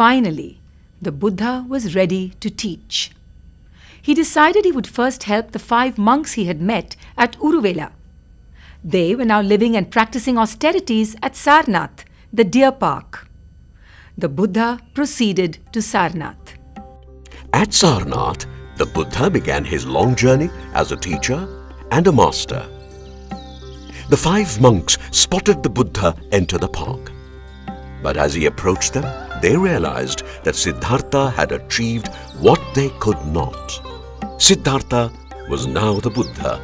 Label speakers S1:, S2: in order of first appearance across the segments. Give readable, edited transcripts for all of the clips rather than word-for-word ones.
S1: Finally, the Buddha was ready to teach. He decided he would first help the 5 monks he had met at Uruvela. They were now living and practicing austerities at Sarnath, the deer park. The Buddha proceeded to Sarnath.
S2: At Sarnath, the Buddha began his long journey as a teacher and a master. The 5 monks spotted the Buddha enter the park. But as he approached them, they realized that Siddhartha had achieved what they could not. Siddhartha was now the Buddha.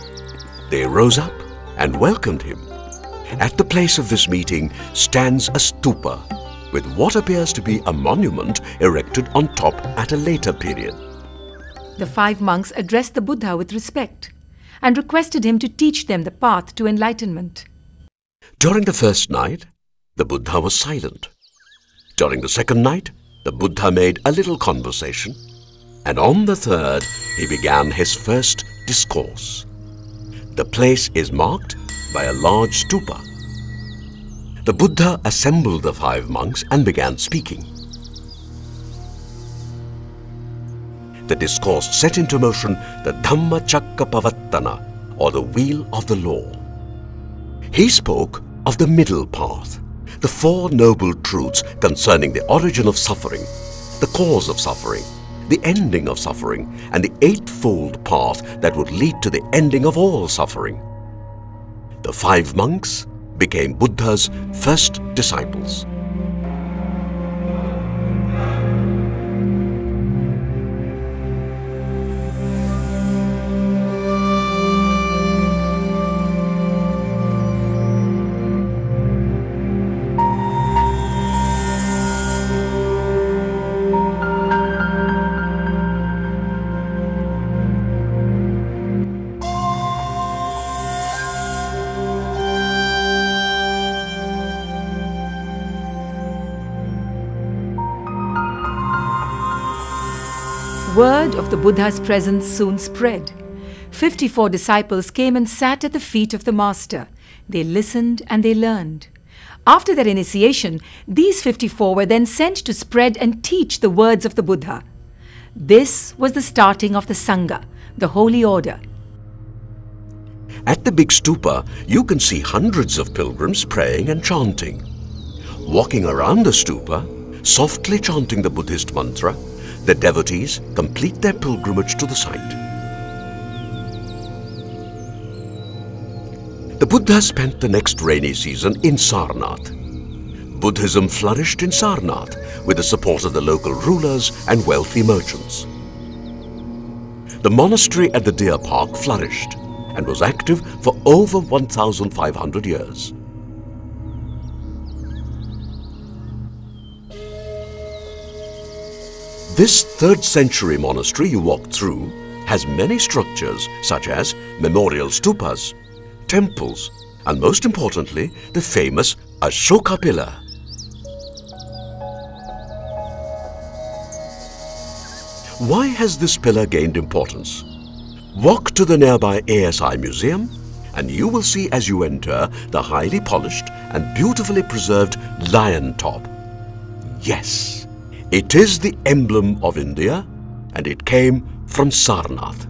S2: They rose up and welcomed him. At the place of this meeting stands a stupa with what appears to be a monument erected on top at a later period.
S1: The 5 monks addressed the Buddha with respect and requested him to teach them the path to enlightenment.
S2: During the first night, the Buddha was silent. During the second night, the Buddha made a little conversation, and on the third, he began his first discourse. The place is marked by a large stupa. The Buddha assembled the 5 monks and began speaking. The discourse set into motion the Dhamma Chakkapavattana, or the wheel of the law. He spoke of the middle path, the 4 noble truths concerning the origin of suffering, the cause of suffering, the ending of suffering, and the 8-fold path that would lead to the ending of all suffering. The 5 monks became Buddha's first disciples.
S1: Word of the Buddha's presence soon spread. 54 disciples came and sat at the feet of the Master. They listened and they learned. After their initiation, these 54 were then sent to spread and teach the words of the Buddha. This was the starting of the Sangha, the holy order.
S2: At the big stupa, you can see hundreds of pilgrims praying and chanting. Walking around the stupa, softly chanting the Buddhist mantra, the devotees complete their pilgrimage to the site. The Buddha spent the next rainy season in Sarnath. Buddhism flourished in Sarnath with the support of the local rulers and wealthy merchants. The monastery at the deer park flourished and was active for over 1,500 years. This 3rd century monastery you walk through has many structures such as memorial stupas, temples, and most importantly, the famous Ashoka Pillar. Why has this pillar gained importance? Walk to the nearby ASI Museum and you will see as you enter the highly polished and beautifully preserved lion top. Yes, it is the emblem of India and it came from Sarnath.